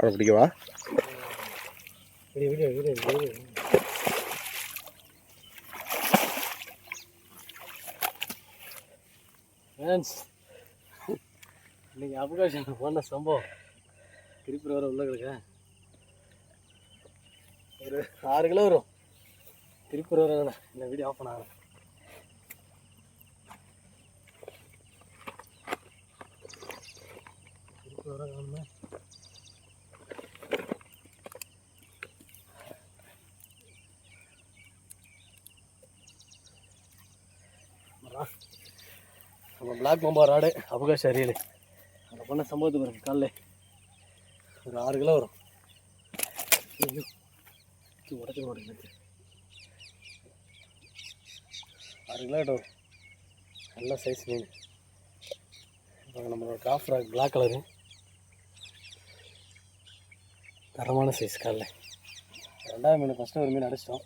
அப்புறம் பிடிக்கவா? இன்னைக்கு அபகாஷம் போன சம்பவம் திருப்பி வர உள்ள கிடக்க ஒரு 6 கிலோ வரும். திருப்பி வர இந்த வீடியோ ஆஃப் பண்ண திருப்பி வர நம்ம பிளாக் மம்பா ராடு அபகாஷ் அரியல் அங்கே பண்ண சம்பவத்துக்கு பாருங்க. காலைல ஒரு 6 கிலோ வரும். உடச்சி போடுங்க 6 கிலோ வரும். நல்ல சைஸ் மீன். இப்போ நம்மளோட கிராஃப்ட் ராக் பிளாக் கலரு தரமான சைஸ். காலைல 2வது மீன் ஃபஸ்ட்டு ஒரு மீன் அடிச்சிட்டோம்.